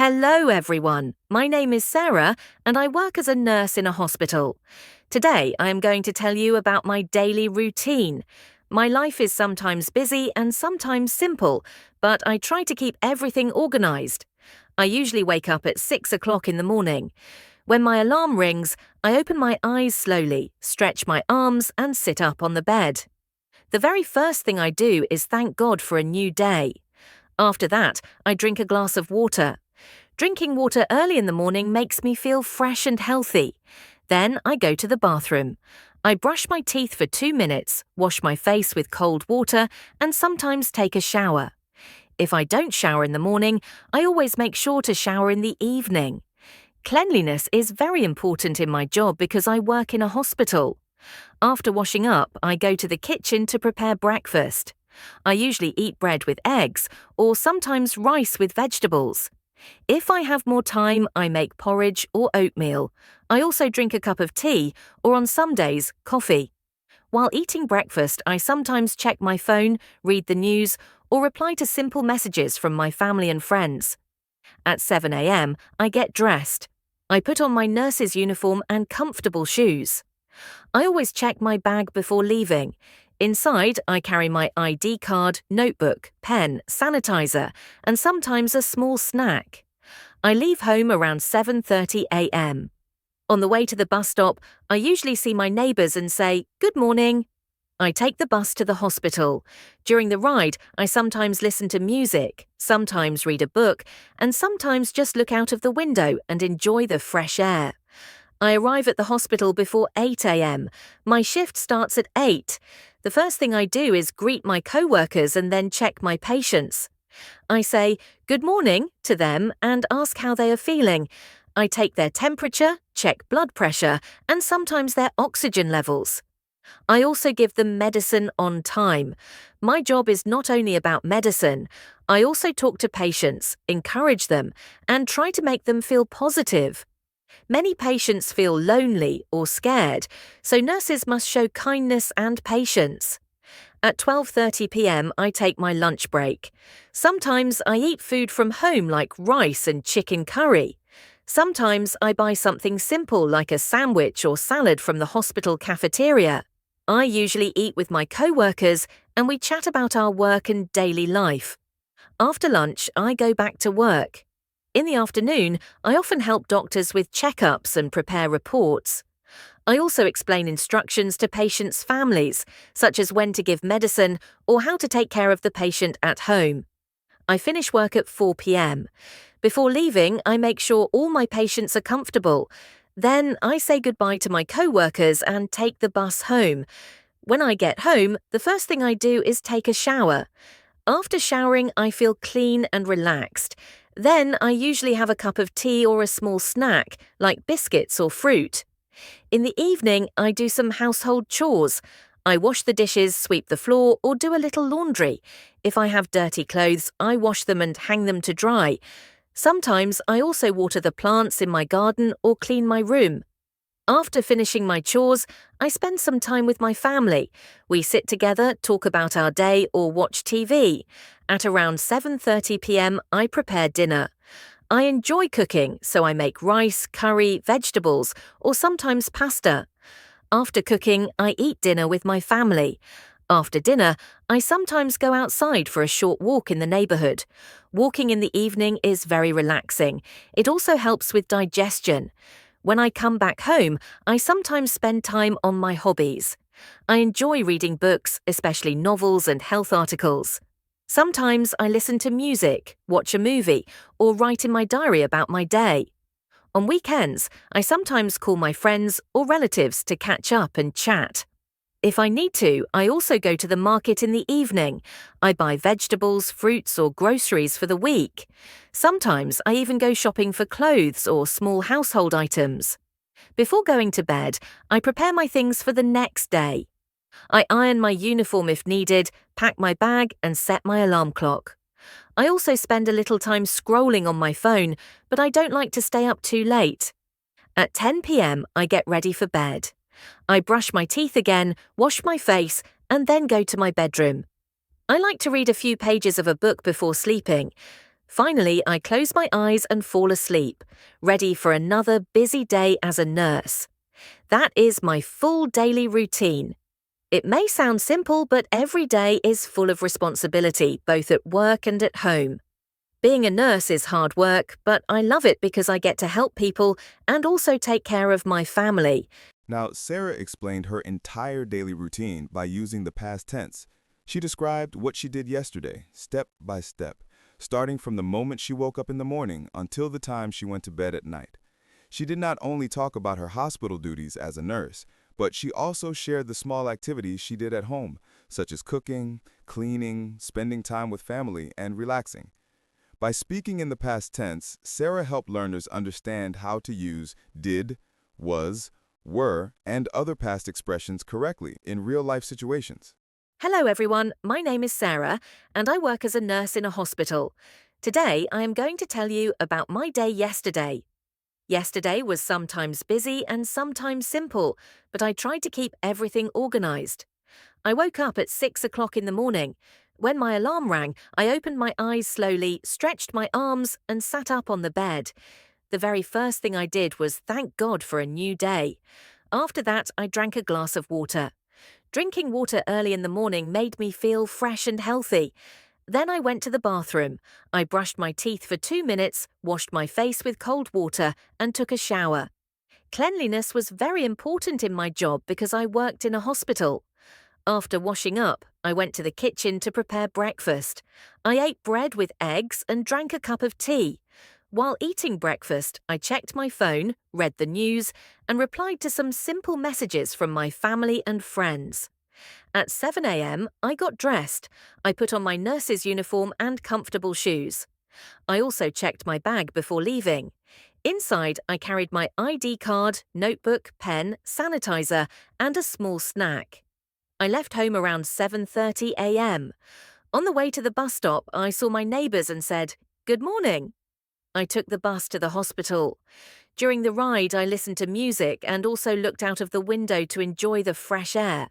Hello, everyone. My name is Sarah, and I work as a nurse in a hospital. Today, I am going to tell you about my daily routine. My life is sometimes busy and sometimes simple, but I try to keep everything organized. I usually wake up at 6 o'clock in the morning. When my alarm rings, I open my eyes slowly, stretch my arms, and sit up on the bed. The very first thing I do is thank God for a new day. After that, I drink a glass of water. Drinking water early in the morning makes me feel fresh and healthy. Then I go to the bathroom. I brush my teeth for 2 minutes, wash my face with cold water, and sometimes take a shower. If I don't shower in the morning, I always make sure to shower in the evening. Cleanliness is very important in my job because I work in a hospital. After washing up, I go to the kitchen to prepare breakfast. I usually eat bread with eggs or sometimes rice with vegetables. If I have more time, I make porridge or oatmeal. I also drink a cup of tea, or on some days, coffee. While eating breakfast, I sometimes check my phone, read the news, or reply to simple messages from my family and friends. At 7 a.m., I get dressed. I put on my nurse's uniform and comfortable shoes. I always check my bag before leaving. Inside, I carry my ID card, notebook, pen, sanitizer, and sometimes a small snack. I leave home around 7:30 a.m. On the way to the bus stop, I usually see my neighbors and say, "Good morning." I take the bus to the hospital. During the ride, I sometimes listen to music, sometimes read a book, and sometimes just look out of the window and enjoy the fresh air. I arrive at the hospital before 8 a.m. My shift starts at 8. The first thing I do is greet my co-workers and then check my patients. I say good morning to them and ask how they are feeling. I take their temperature, check blood pressure, and sometimes their oxygen levels. I also give them medicine on time. My job is not only about medicine. I also talk to patients, encourage them, and try to make them feel positive. Many patients feel lonely or scared, so nurses must show kindness and patience. At 12:30 p.m., I take my lunch break. Sometimes I eat food from home like rice and chicken curry. Sometimes I buy something simple like a sandwich or salad from the hospital cafeteria. I usually eat with my co-workers and we chat about our work and daily life. After lunch, I go back to work. In the afternoon, I often help doctors with checkups and prepare reports. I also explain instructions to patients' families, such as when to give medicine or how to take care of the patient at home. I finish work at 4 p.m. Before leaving, I make sure all my patients are comfortable. Then I say goodbye to my co-workers and take the bus home. When I get home, the first thing I do is take a shower. After showering, I feel clean and relaxed. Then I usually have a cup of tea or a small snack, like biscuits or fruit. In the evening, I do some household chores. I wash the dishes, sweep the floor, or do a little laundry. If I have dirty clothes, I wash them and hang them to dry. Sometimes I also water the plants in my garden or clean my room. After finishing my chores, I spend some time with my family. We sit together, talk about our day, or watch TV. At around 7:30 p.m., I prepare dinner. I enjoy cooking, so I make rice, curry, vegetables, or sometimes pasta. After cooking, I eat dinner with my family. After dinner, I sometimes go outside for a short walk in the neighborhood. Walking in the evening is very relaxing. It also helps with digestion. When I come back home, I sometimes spend time on my hobbies. I enjoy reading books, especially novels and health articles. Sometimes I listen to music, watch a movie, or write in my diary about my day. On weekends, I sometimes call my friends or relatives to catch up and chat. If I need to, I also go to the market in the evening. I buy vegetables, fruits, or groceries for the week. Sometimes I even go shopping for clothes or small household items. Before going to bed, I prepare my things for the next day. I iron my uniform if needed, pack my bag, and set my alarm clock. I also spend a little time scrolling on my phone, but I don't like to stay up too late. At 10 p.m., I get ready for bed. I brush my teeth again, wash my face, and then go to my bedroom. I like to read a few pages of a book before sleeping. Finally, I close my eyes and fall asleep, ready for another busy day as a nurse. That is my full daily routine. It may sound simple, but every day is full of responsibility, both at work and at home. Being a nurse is hard work, but I love it because I get to help people and also take care of my family. Now, Sarah explained her entire daily routine by using the past tense. She described what she did yesterday, step by step, starting from the moment she woke up in the morning until the time she went to bed at night. She did not only talk about her hospital duties as a nurse, but she also shared the small activities she did at home, such as cooking, cleaning, spending time with family, and relaxing. By speaking in the past tense, Sarah helped learners understand how to use did, was, were, and other past expressions correctly in real-life situations. Hello everyone, my name is Sarah and I work as a nurse in a hospital. Today I am going to tell you about my day yesterday. Yesterday was sometimes busy and sometimes simple, but I tried to keep everything organized. I woke up at 6 o'clock in the morning. When my alarm rang, I opened my eyes slowly, stretched my arms, and sat up on the bed. The very first thing I did was thank God for a new day. After that, I drank a glass of water. Drinking water early in the morning made me feel fresh and healthy. Then I went to the bathroom. I brushed my teeth for 2 minutes, washed my face with cold water, and took a shower. Cleanliness was very important in my job because I worked in a hospital. After washing up, I went to the kitchen to prepare breakfast. I ate bread with eggs and drank a cup of tea. While eating breakfast, I checked my phone, read the news, and replied to some simple messages from my family and friends. At 7 a.m., I got dressed. I put on my nurse's uniform and comfortable shoes. I also checked my bag before leaving. Inside, I carried my ID card, notebook, pen, sanitizer, and a small snack. I left home around 7:30 a.m. On the way to the bus stop, I saw my neighbors and said, "Good morning." I took the bus to the hospital. During the ride, I listened to music and also looked out of the window to enjoy the fresh air.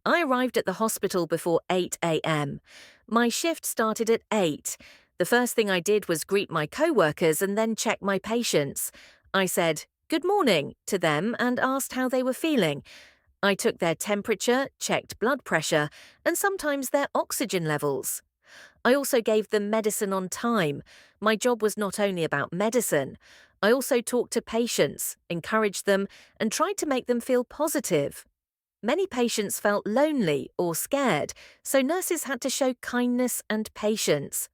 I arrived at the hospital before 8 a.m. My shift started at 8. The first thing I did was greet my co-workers and then check my patients. I said, "Good morning," to them and asked how they were feeling. I took their temperature, checked blood pressure, and sometimes their oxygen levels. I also gave them medicine on time. My job was not only about medicine. I also talked to patients, encouraged them, and tried to make them feel positive. Many patients felt lonely or scared, so nurses had to show kindness and patience.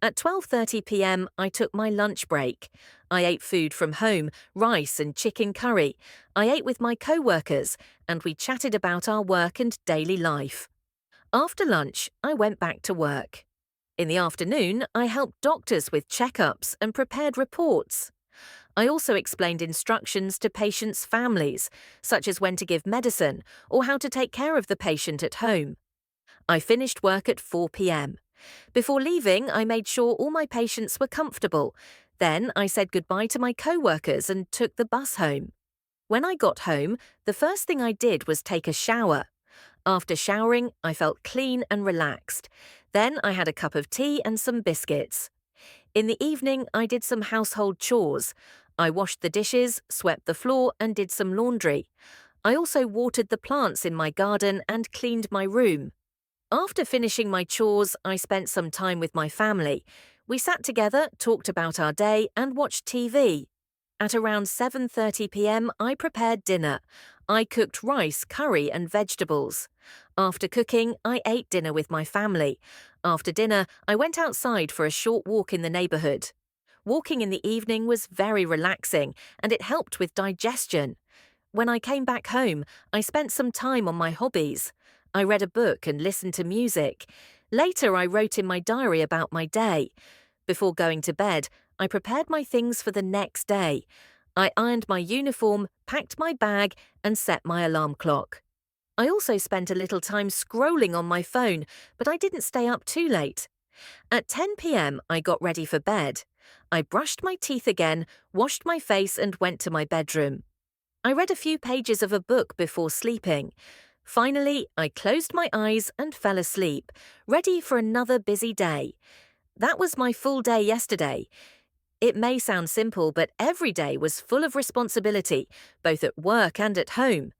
At 12:30 p.m., I took my lunch break. I ate food from home, rice and chicken curry. I ate with my co-workers, and we chatted about our work and daily life. After lunch, I went back to work. In the afternoon, I helped doctors with checkups and prepared reports. I also explained instructions to patients' families, such as when to give medicine or how to take care of the patient at home. I finished work at 4 p.m. Before leaving, I made sure all my patients were comfortable. Then I said goodbye to my co-workers and took the bus home. When I got home, the first thing I did was take a shower. After showering, I felt clean and relaxed. Then I had a cup of tea and some biscuits. In the evening, I did some household chores. I washed the dishes, swept the floor, and did some laundry. I also watered the plants in my garden and cleaned my room. After finishing my chores, I spent some time with my family. We sat together, talked about our day, and watched TV. At around 7:30 p.m., I prepared dinner. I cooked rice, curry, and vegetables. After cooking, I ate dinner with my family. After dinner, I went outside for a short walk in the neighborhood. Walking in the evening was very relaxing, and it helped with digestion. When I came back home, I spent some time on my hobbies. I read a book and listened to music. Later, I wrote in my diary about my day. Before going to bed, I prepared my things for the next day. I ironed my uniform, packed my bag, and set my alarm clock. I also spent a little time scrolling on my phone, but I didn't stay up too late. At 10 p.m., I got ready for bed. I brushed my teeth again, washed my face, and went to my bedroom. I read a few pages of a book before sleeping. Finally, I closed my eyes and fell asleep, ready for another busy day. That was my full day yesterday. It may sound simple, but every day was full of responsibility, both at work and at home.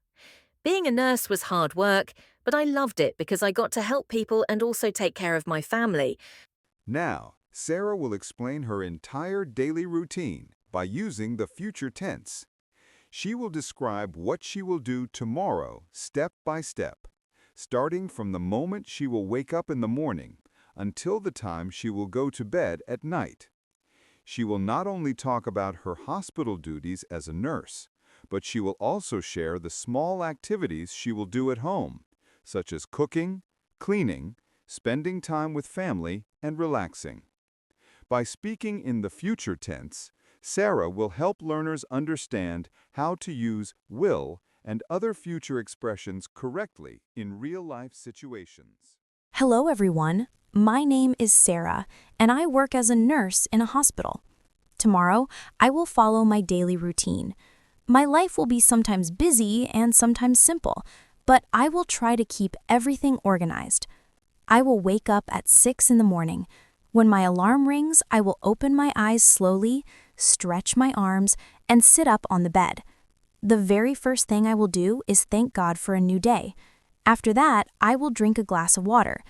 Being a nurse was hard work, but I loved it because I got to help people and also take care of my family. Now, Sarah will explain her entire daily routine by using the future tense. She will describe what she will do tomorrow, step by step, starting from the moment she will wake up in the morning until the time she will go to bed at night. She will not only talk about her hospital duties as a nurse, but she will also share the small activities she will do at home, such as cooking, cleaning, spending time with family, and relaxing. By speaking in the future tense, Sarah will help learners understand how to use will and other future expressions correctly in real-life situations. Hello, everyone. My name is Sarah, and I work as a nurse in a hospital. Tomorrow, I will follow my daily routine. My life will be sometimes busy and sometimes simple, but I will try to keep everything organized. I will wake up at 6 in the morning. When my alarm rings, I will open my eyes slowly, stretch my arms, and sit up on the bed. The very first thing I will do is thank God for a new day. After that, I will drink a glass of water.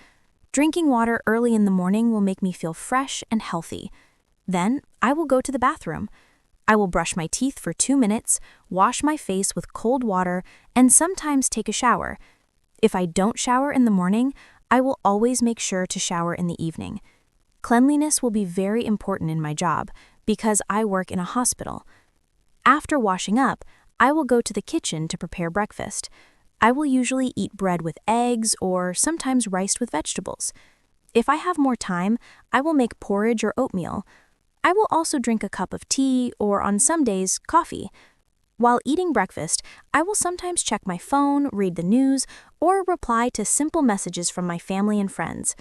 Drinking water early in the morning will make me feel fresh and healthy. Then, I will go to the bathroom. I will brush my teeth for 2 minutes, wash my face with cold water, and sometimes take a shower. If I don't shower in the morning, I will always make sure to shower in the evening. Cleanliness will be very important in my job because I work in a hospital. After washing up, I will go to the kitchen to prepare breakfast. I will usually eat bread with eggs or sometimes rice with vegetables. If I have more time, I will make porridge or oatmeal. I will also drink a cup of tea or, on some days, coffee. While eating breakfast, I will sometimes check my phone, read the news, or reply to simple messages from my family and friends.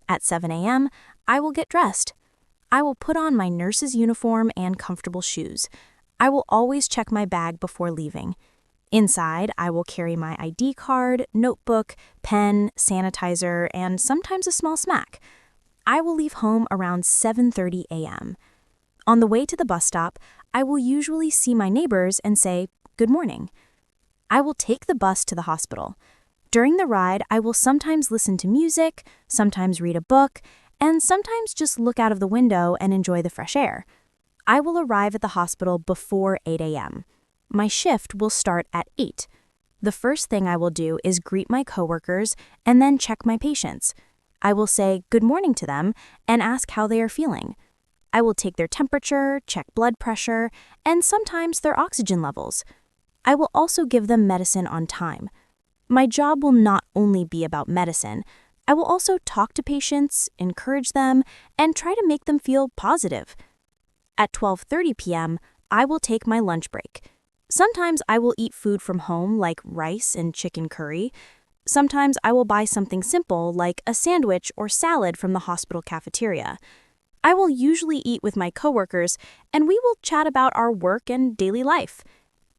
At 7 a.m., I will get dressed. I will put on my nurse's uniform and comfortable shoes. I will always check my bag before leaving. Inside, I will carry my ID card, notebook, pen, sanitizer, and sometimes a small snack. I will leave home around 7:30 a.m. On the way to the bus stop, I will usually see my neighbors and say, "Good morning." I will take the bus to the hospital. During the ride, I will sometimes listen to music, sometimes read a book, and sometimes just look out of the window and enjoy the fresh air. I will arrive at the hospital before 8 a.m. My shift will start at 8. The first thing I will do is greet my coworkers and then check my patients. I will say good morning to them and ask how they are feeling. I will take their temperature, check blood pressure, and sometimes their oxygen levels. I will also give them medicine on time. My job will not only be about medicine. I will also talk to patients, encourage them, and try to make them feel positive. At 12:30 p.m., I will take my lunch break. Sometimes I will eat food from home like rice and chicken curry. Sometimes I will buy something simple like a sandwich or salad from the hospital cafeteria. I will usually eat with my coworkers and we will chat about our work and daily life.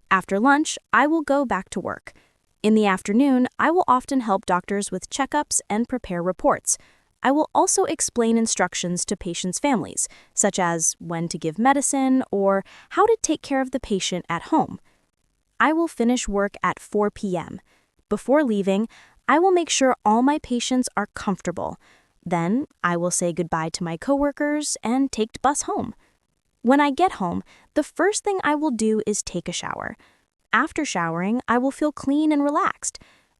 After lunch, I will go back to work. In the afternoon, I will often help doctors with checkups and prepare reports. I will also explain instructions to patients' families, such as when to give medicine or how to take care of the patient at home. I will finish work at 4 p.m. Before leaving, I will make sure all my patients are comfortable. Then, I will say goodbye to my coworkers and take the bus home. When I get home, the first thing I will do is take a shower. After showering, I will feel clean and relaxed.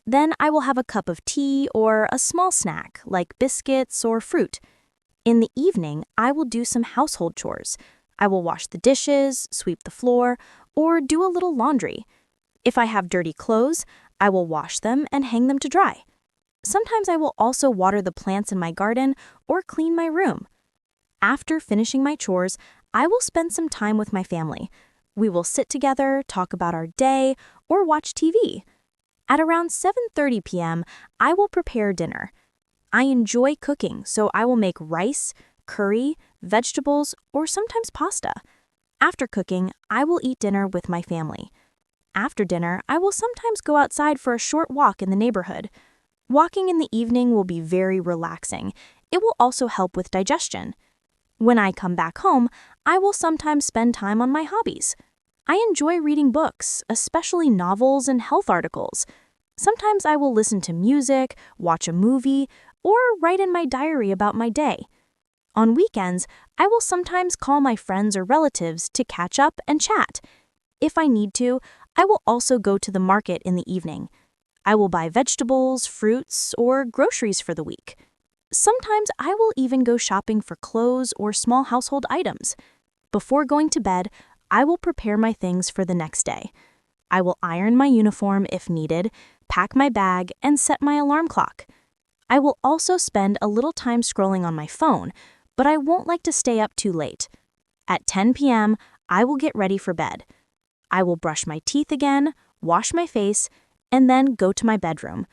Then I will have a cup of tea or a small snack like biscuits or fruit. In the evening, I will do some household chores. I will wash the dishes, sweep the floor, or do a little laundry. If I have dirty clothes, I will wash them and hang them to dry. Sometimes I will also water the plants in my garden or clean my room. After finishing my chores, I will spend some time with my family. We will sit together, talk about our day, or watch TV. At around 7:30 p.m., I will prepare dinner. I enjoy cooking, so I will make rice, curry, vegetables, or sometimes pasta. After cooking, I will eat dinner with my family. After dinner, I will sometimes go outside for a short walk in the neighborhood. Walking in the evening will be very relaxing. It will also help with digestion. When I come back home, I will sometimes spend time on my hobbies. I enjoy reading books, especially novels and health articles. Sometimes I will listen to music, watch a movie, or write in my diary about my day. On weekends, I will sometimes call my friends or relatives to catch up and chat. If I need to, I will also go to the market in the evening. I will buy vegetables, fruits, or groceries for the week. Sometimes I will even go shopping for clothes or small household items. Before going to bed, I will prepare my things for the next day. I will iron my uniform if needed, pack my bag, and set my alarm clock. I will also spend a little time scrolling on my phone, but I won't like to stay up too late. At 10 p.m., I will get ready for bed. I will brush my teeth again, wash my face, and then go to my bedroom.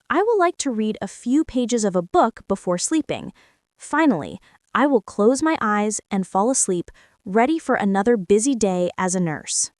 I will like to read a few pages of a book before sleeping. Finally, I will close my eyes and fall asleep, ready for another busy day as a nurse.